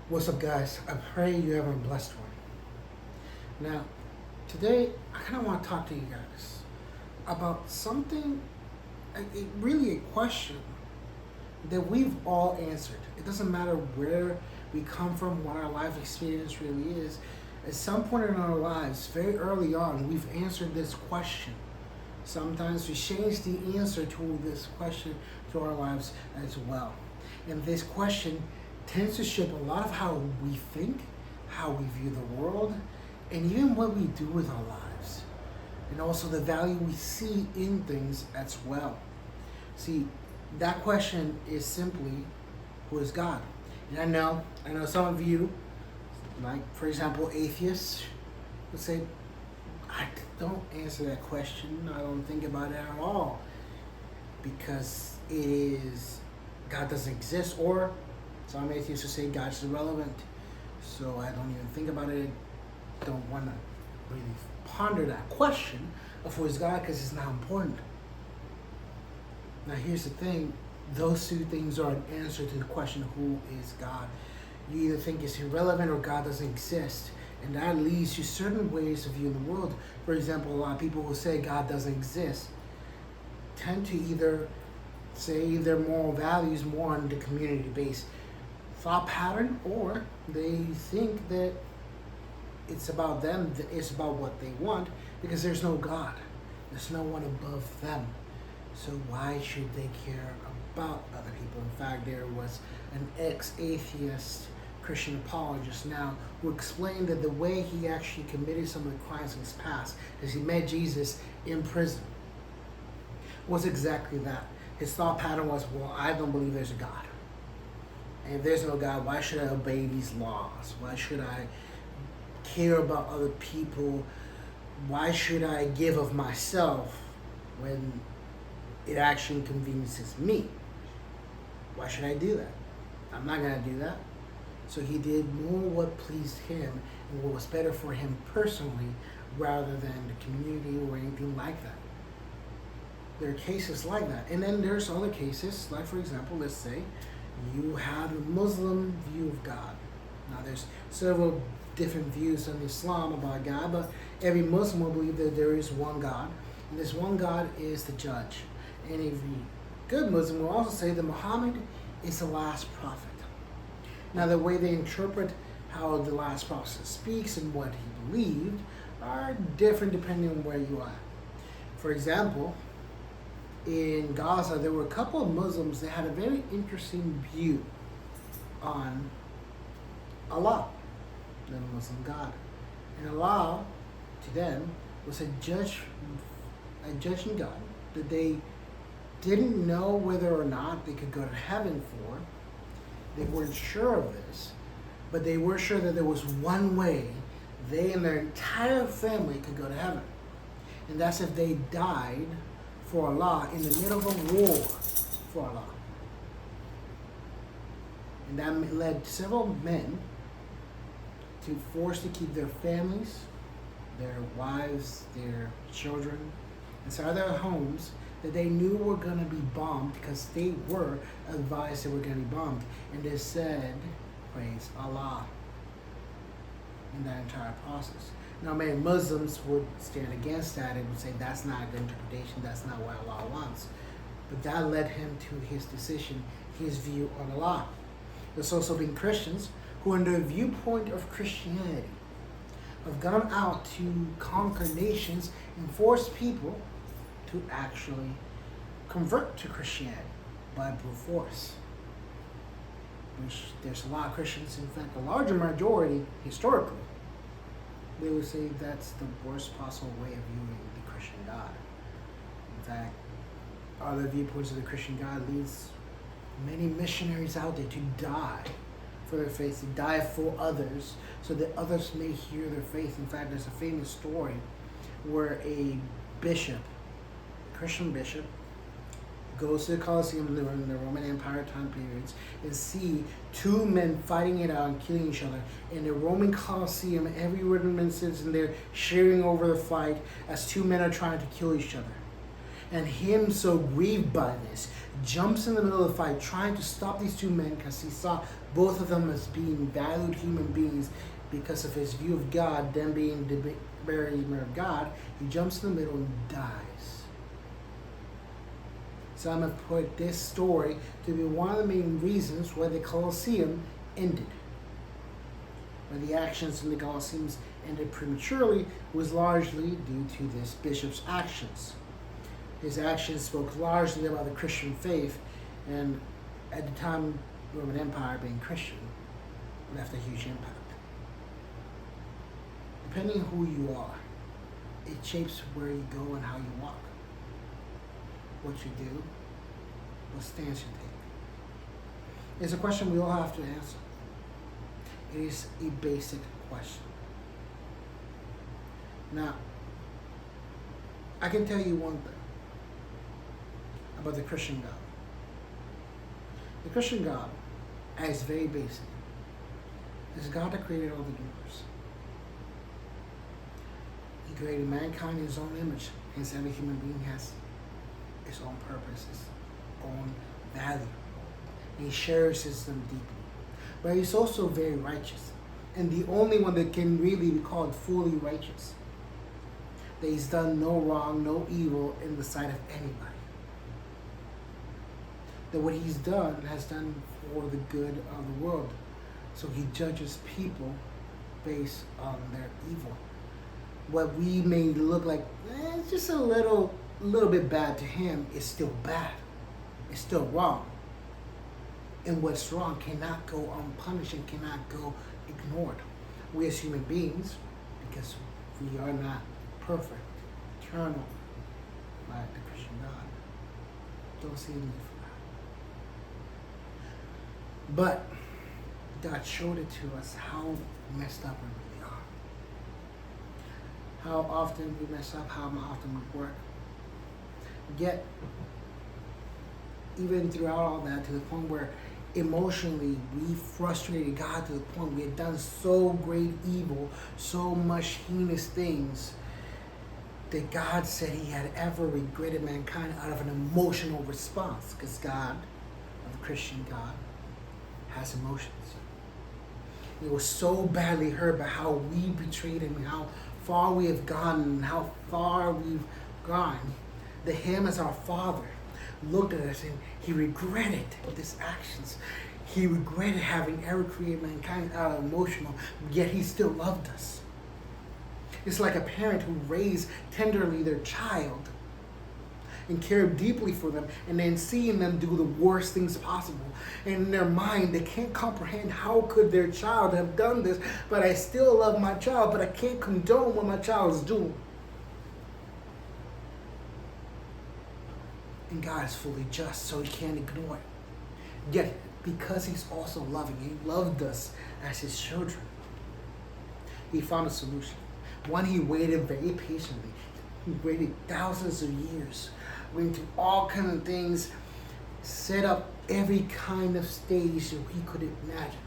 What's up, guys? I pray you have a blessed one. Now, today I kind of want to talk to you guys about something, really a question that we've all answered. It doesn't matter where we come from, what our life experience really is. At some point in our lives, very early on, we've answered this question. Sometimes we change the answer to this question to our lives as well. And this question tends to shape a lot of how we think, how we view the world, and even what we do with our lives. And also the value we see in things as well. See, that question is simply, who is God? And I know some of you, like for example, atheists, would say, I don't answer that question. I don't think about it at all because it is God doesn't exist, or some atheists would say God's irrelevant. So I don't even think about it. Don't want to really ponder that question of who is God because it's not important. Now here's the thing: those two things are an answer to the question, who is God? You either think it's irrelevant or God doesn't exist. And that leads to certain ways of viewing the world. For example, a lot of people who say God doesn't exist tend to either say their moral values more on the community-based thought pattern, or they think that it's about them, it's about what they want, because there's no God. There's no one above them. So why should they care about other people? In fact, there was an ex-atheist Christian apologist now who explained that the way he actually committed some of the crimes in his past is he met Jesus in prison was exactly that. His thought pattern was, well, I don't believe there's a God. And if there's no God, why should I obey these laws? Why should I care about other people? Why should I give of myself when it actually inconveniences me? Why should I do that? I'm not going to do that. So he did more what pleased him and what was better for him personally rather than the community or anything like that. There are cases like that. And then there's other cases, like for example, let's say you have a Muslim view of God. Now there's several different views in Islam about God, but every Muslim will believe that there is one God. And this one God is the judge. And every good Muslim will also say that Muhammad is the last prophet. Now, the way they interpret how the last prophet speaks and what he believed are different depending on where you are. For example, in Gaza, there were a couple of Muslims that had a very interesting view on Allah, the Muslim God. And Allah, to them, was a judging God that they didn't know whether or not they could go to heaven for. They weren't sure of this, but they were sure that there was one way they and their entire family could go to heaven. And that's if they died for Allah in the middle of a war for Allah. And that led several men to force to keep their families, their wives, their children inside their homes that they knew were going to be bombed because they were advised they were going to be bombed. And they said, praise Allah, in that entire process. Now, many Muslims would stand against that and would say that's not a good interpretation, that's not what Allah wants. But that led him to his decision, his view on Allah. There's also been Christians who, under the viewpoint of Christianity, have gone out to conquer nations and force people to actually convert to Christianity by brute force. Which there's a lot of Christians, in fact, a larger majority, historically, they would say that's the worst possible way of viewing the Christian God. In fact, other viewpoints of the Christian God leads many missionaries out there to die for their faith, to die for others, so that others may hear their faith. In fact, there's a famous story where a bishop, Christian bishop, goes to the Colosseum in the Roman Empire time periods and see two men fighting it out and killing each other. In the Roman Colosseum, every man sits in there cheering over the fight as two men are trying to kill each other. And him, so grieved by this, jumps in the middle of the fight, trying to stop these two men because he saw both of them as being valued human beings because of his view of God, them being the very image of God. He jumps in the middle and dies. Some have put this story to be one of the main reasons why the Colosseum ended. Why the actions in the Colosseum ended prematurely was largely due to this bishop's actions. His actions spoke largely about the Christian faith, and at the time, the Roman Empire, being Christian, left a huge impact. Depending on who you are, it shapes where you go and how you walk, what you do, what stance you take. It's a question we all have to answer. It is a basic question. Now, I can tell you one thing about the Christian God. The Christian God, at its very basic, is a God that created all the universe. He created mankind in his own image, hence every human being has his own purpose, his own value. And he cherishes them deeply. But he's also very righteous, and the only one that can really be called fully righteous. That he's done no wrong, no evil in the sight of anybody. That what he's done has done for the good of the world. So he judges people based on their evil. What we may look like, it's just a little bit bad to him, is still bad. It's still wrong. And what's wrong cannot go unpunished and cannot go ignored. We as human beings, because we are not perfect, eternal, like the Christian God, don't see a need for that. But God showed it to us how messed up we really are. How often we mess up, how often we work. Yet, even throughout all that, to the point where emotionally we frustrated God to the point we had done so great evil, so much heinous things, that God said he had ever regretted mankind out of an emotional response, because God, the Christian God, has emotions. He was so badly hurt by how we betrayed him and how far we have gone and how far we've gone, that him as our Father looked at us and he regretted his actions. He regretted having ever created mankind out of emotional, yet he still loved us. It's like a parent who raised tenderly their child and cared deeply for them, and then seeing them do the worst things possible. And in their mind, they can't comprehend how could their child have done this, but I still love my child, but I can't condone what my child is doing. And God is fully just, so he can't ignore it. Yet, because he's also loving, he loved us as his children, he found a solution. One, he waited very patiently. He waited thousands of years, went through all kinds of things, set up every kind of stage that we could imagine.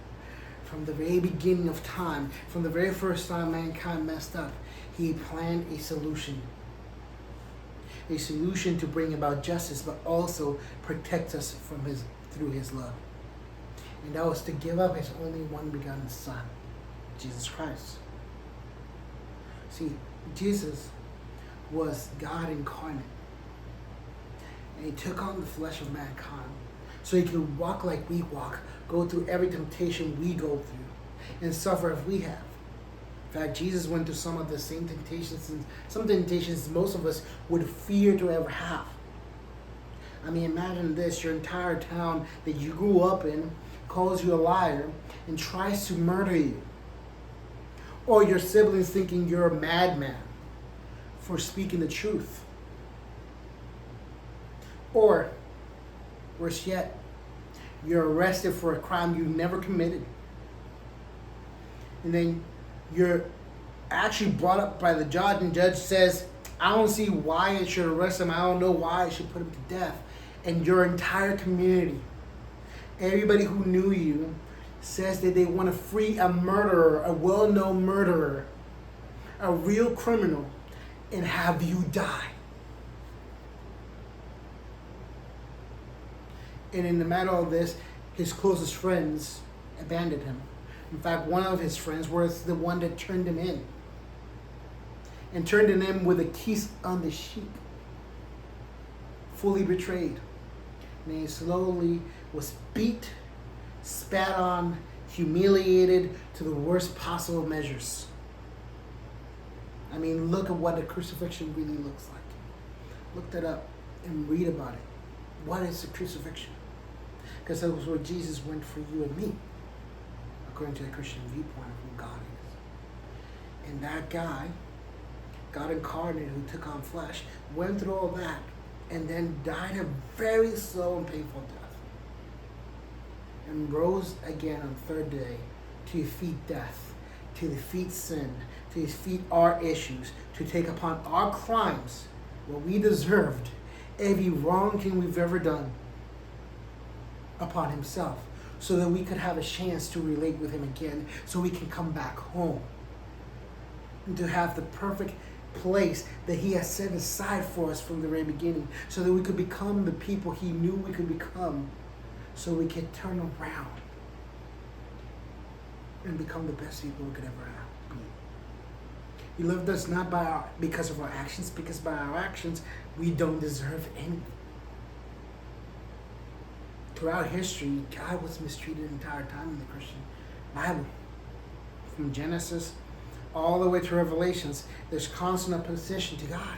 From the very beginning of time, from the very first time mankind messed up, he planned a solution. A solution to bring about justice, but also protect us from through his love. And that was to give up his only one begotten Son, Jesus Christ. See, Jesus was God incarnate. And he took on the flesh of mankind so he could walk like we walk, go through every temptation we go through, and suffer as we have. In fact, Jesus went through some of the same temptations, and some temptations most of us would fear to ever have. I mean, imagine this: your entire town that you grew up in calls you a liar and tries to murder you. Or your siblings thinking you're a madman for speaking the truth. Or, worse yet, you're arrested for a crime you never committed. And then you're actually brought up by the judge, and the judge says, I don't see why I should arrest him. I don't know why I should put him to death. And your entire community, everybody who knew you, says that they want to free a murderer, a well-known murderer, a real criminal, and have you die. And in the matter of this, his closest friends abandoned him. In fact, one of his friends was the one that turned him in. And turned him in with a kiss on the cheek. Fully betrayed. And he slowly was beat, spat on, humiliated to the worst possible measures. I mean, look at what the crucifixion really looks like. Look that up and read about it. What is the crucifixion? Because that was where Jesus went for you and me, according to the Christian viewpoint of who God is. And that guy, God incarnate, who took on flesh, went through all that and then died a very slow and painful death. And rose again on the third day to defeat death, to defeat sin, to defeat our issues, to take upon our crimes, what we deserved, every wrong thing we've ever done, upon himself, so that we could have a chance to relate with him again, so we can come back home. And to have the perfect place that he has set aside for us from the very beginning, so that we could become the people he knew we could become, so we could turn around and become the best people we could ever be. He loved us not because of our actions, because by our actions we don't deserve anything. Throughout history, God was mistreated the entire time in the Christian Bible. From Genesis all the way to Revelations, there's constant opposition to God.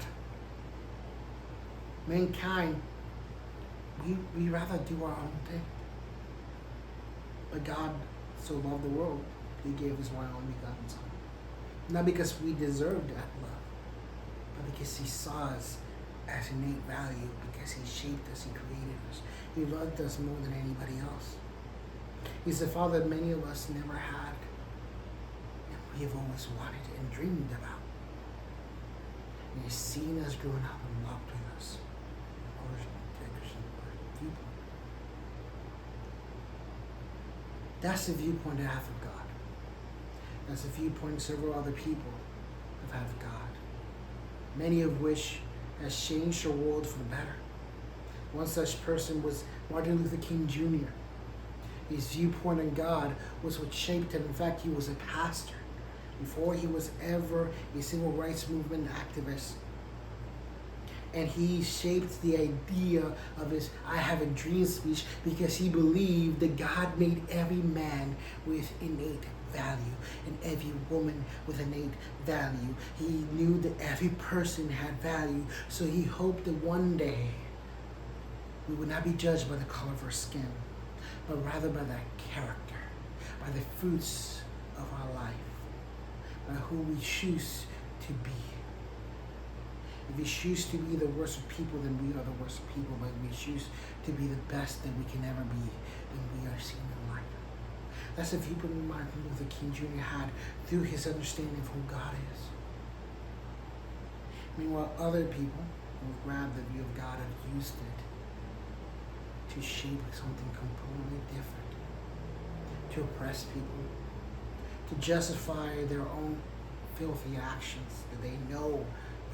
Mankind, we rather do our own thing. But God so loved the world, he gave his one only begotten Son. Not because we deserved that love, but because he saw us as innate value, because he shaped us, he created us. He loved us more than anybody else. He's the Father that many of us never had, and we have always wanted and dreamed about. And he's seen us growing up and walked with us, according to the Christian viewpoint. That's the viewpoint I have of God. That's the viewpoint several other people have had of God, many of which has changed the world for the better. One such person was Martin Luther King Jr. His viewpoint on God was what shaped him. In fact, he was a pastor before he was ever a civil rights movement activist. And he shaped the idea of his I Have a Dream speech because he believed that God made every man with innate value and every woman with innate value. He knew that every person had value, so he hoped that one day we would not be judged by the color of our skin, but rather by the character, by the fruits of our life, by who we choose to be. If we choose to be the worst of people, then we are the worst of people. But if we choose to be the best that we can ever be, then we are seen in light. That's the viewpoint Martin Luther King Jr. had through his understanding of who God is. Meanwhile, other people who have grabbed the view of God have used it to shape something completely different, to oppress people, to justify their own filthy actions that they know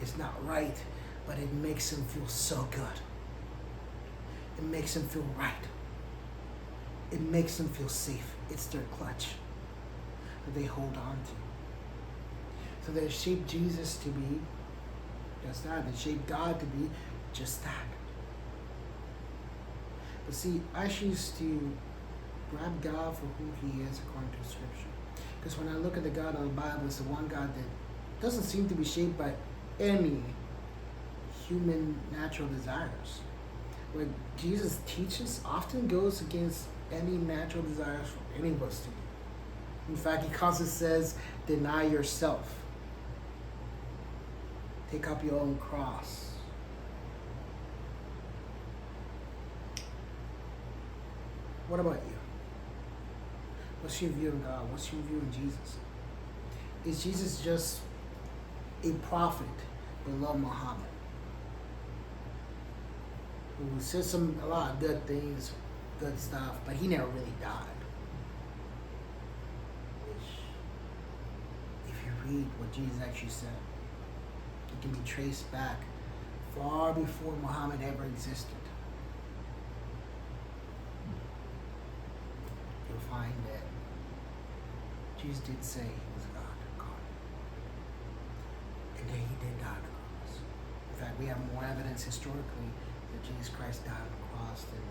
is not right, but it makes them feel so good. It makes them feel right. It makes them feel safe. It's their clutch that they hold on to. So they shaped Jesus to be just that. They shaped God to be just that. But see, I choose to grab God for who he is according to Scripture. Because when I look at the God of the Bible, it's the one God that doesn't seem to be shaped by any human natural desires. What Jesus teaches often goes against any natural desires for any of us to do. In fact, he constantly says, deny yourself. Take up your own cross. What about you? What's your view of God? What's your view of Jesus? Is Jesus just a prophet below Muhammad, who says a lot of good things, good stuff, but he never really died? Which, if you read what Jesus actually said, it can be traced back far before Muhammad ever existed. find that Jesus did say he was God. And that he did die on the cross. In fact, we have more evidence historically that Jesus Christ died on the cross than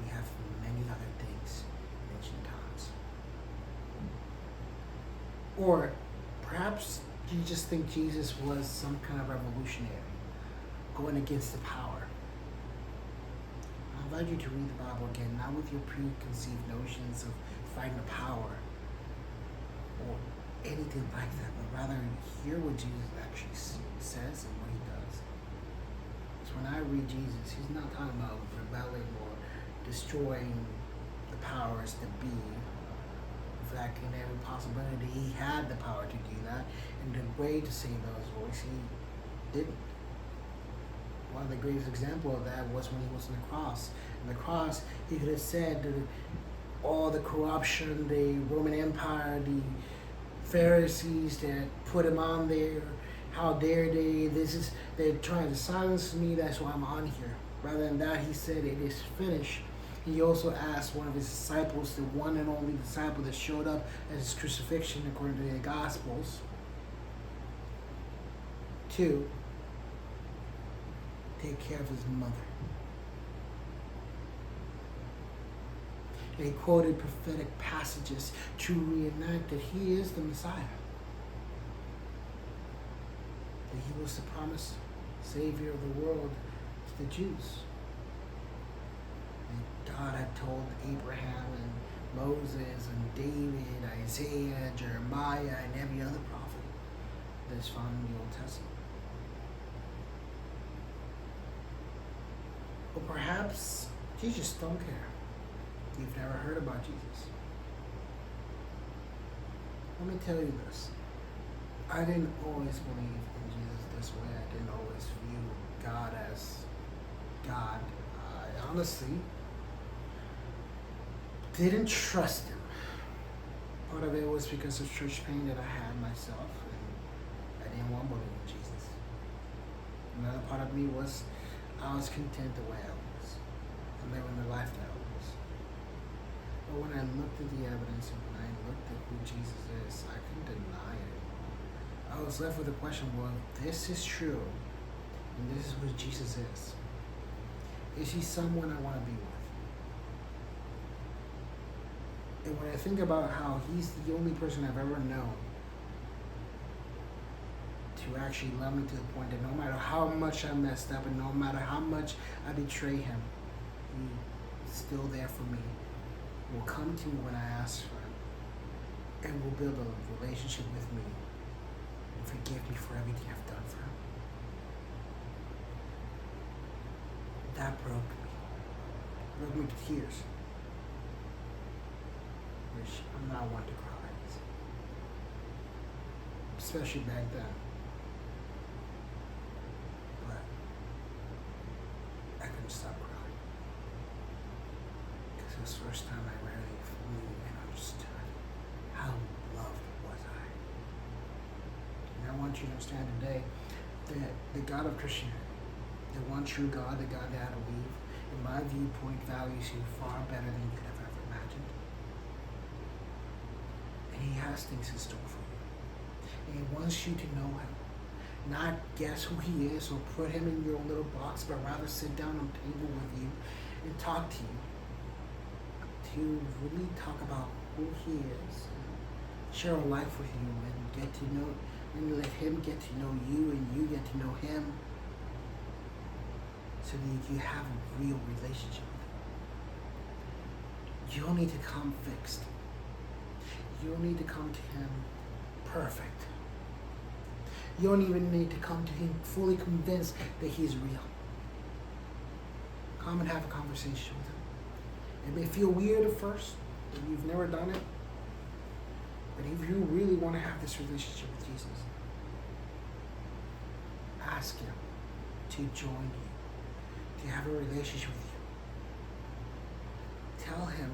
we have for many other things in ancient times. Or perhaps you just think Jesus was some kind of revolutionary, going against the power. I invite you to read the Bible again, not with your preconceived notions of fighting the power or anything like that, but rather hear what Jesus actually says and what he does. So when I read Jesus, he's not talking about rebelling or destroying the powers that be. In fact, in every possibility, he had the power to do that, and the way to save those boys, he didn't. One of the greatest examples of that was when he was on the cross. On the cross, he could have said that all the corruption, the Roman Empire, the Pharisees that put him on there, how dare they, they're trying to silence me, that's why I'm on here. Rather than that, he said, it is finished. He also asked one of his disciples, the one and only disciple that showed up at his crucifixion according to the Gospels, to take care of his mother. And he quoted prophetic passages to reenact that he is the Messiah. That he was the promised Savior of the world to the Jews. And God had told Abraham and Moses and David, Isaiah, Jeremiah, and every other prophet that is found in the Old Testament. Or perhaps you just don't care. You've never heard about Jesus. Let me tell you this. I didn't always believe in Jesus this way. I didn't always view God as God. I honestly didn't trust him. Part of it was because of church pain that I had myself, and I didn't want to believe in Jesus. Another part of me was I was content the way I was, and living the life that I was. But when I looked at the evidence and when I looked at who Jesus is, I couldn't deny it. I was left with the question, well, if this is true, and this is what Jesus is he someone I want to be with? And when I think about how he's the only person I've ever known to actually love me to the point that no matter how much I messed up and no matter how much I betray him, he's still there for me. Will come to me when I ask for him and will build a relationship with me and forgive me for everything I've done for him. That broke me to tears. Which I'm not one to cry, especially back then. But I couldn't stop crying because it was the first time I really knew and understood how loved was I. And I want you to understand today that the God of Christianity, the one true God, the God that I believe, in my viewpoint, values you far better than you could have ever imagined. And he has things in store for you. And he wants you to know him. Not guess who he is or put him in your little box, but rather sit down on the table with you and talk to you. To really talk about who he is. And share a life with you and get to know, and let him get to know you and you get to know him. So that you have a real relationship with him. You don't need to come fixed. You don't need to come to him perfect. You don't even need to come to him fully convinced that he's real. Come and have a conversation with him. It may feel weird at first, if you've never done it. But if you really want to have this relationship with Jesus, ask him to join you, to have a relationship with you. Tell him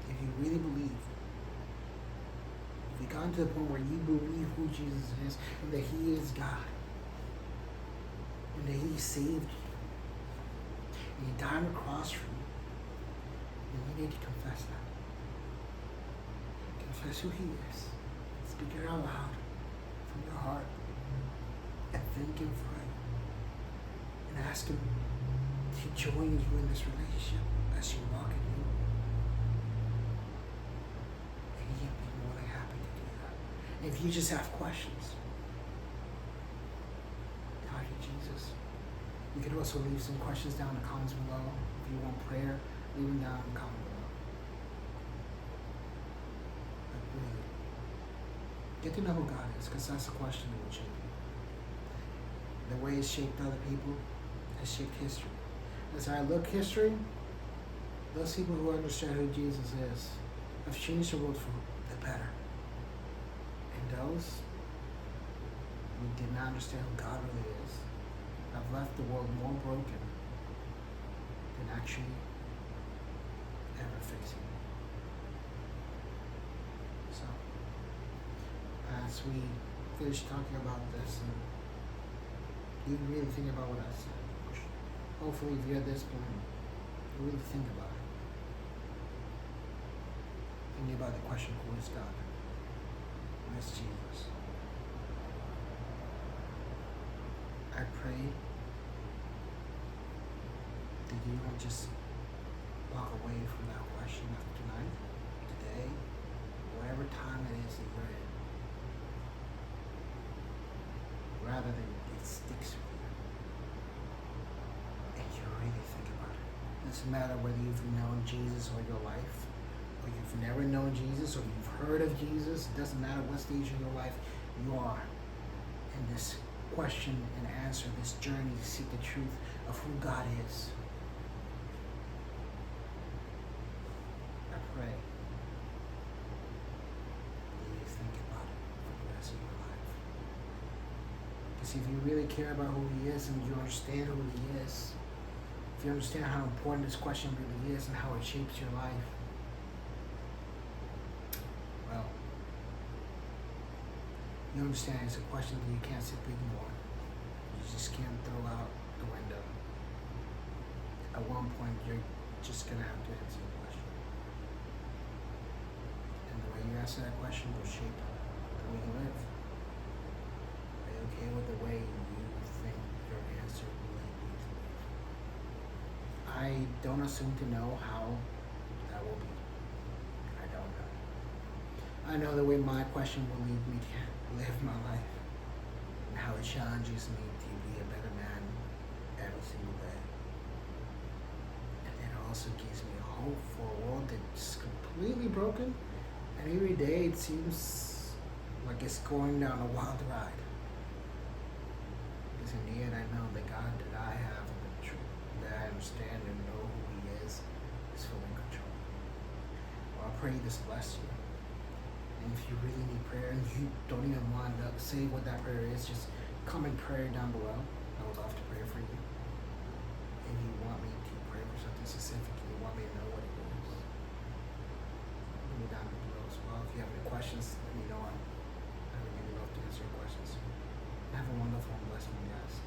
if you really believe. If you've gotten to the point where you believe who Jesus is and that he is God and that he saved you and he died on the cross for you, then you need to confess that. Confess who He is. Speak it out loud from your heart. And thank Him for it. And ask Him to join you in this relationship as you walk in Him. And He'd be more than happy to do that. And if you just have questions, God, Jesus. You could also leave some questions down in the comments below. If you want prayer, leave them down in the comment below. But really, get to know who God is, because that's the question that will shape you. The way it's shaped other people has shaped history. As I look history, those people who understand who Jesus is have changed the world for the better. And those who did not understand who God really is have left the world more broken than actually ever fixing it. So, as we finish talking about this, and you really think about what I said, hopefully if you're at this point, you really think about it. Think about the question, who is God? Who is Jesus? I pray that you don't just walk away from that question after tonight, today, whatever time it is that you're in. Rather than it sticks with you. And you really think about it. It doesn't matter whether you've known Jesus all your life, or you've never known Jesus, or you've heard of Jesus. It doesn't matter what stage in your life you are in this question and answer, this journey to seek the truth of who God is. I pray that you think about it for the rest of your life. Because if you really care about who He is and you understand who He is, if you understand how important this question really is and how it shapes your life, well, you understand it's a question that you can't simply ignore. You just can't throw out the window. At one point, you're just going to have to answer the question. And the way you answer that question will shape the way you live. Are you okay with the way you think your answer will lead you to live? I don't assume to know how that will be. I don't know. I know the way my question will lead me to live my life, and how it challenges me to be a better man every single day. And it also gives me hope for a world that's completely broken, and every day it seems like it's going down a wild ride. Because in the end, I know the God that I have, and the truth that I understand and know who He is fully in control. Well, I pray this bless you. And if you really need prayer and you don't even want to say what that prayer is, just comment prayer down below. I would love to pray for you. If you want me to pray for something specific and you want me to know what it is, let me down below as well. If you have any questions, let me know. I would really love to answer your questions. Have a wonderful and blessed one, guys.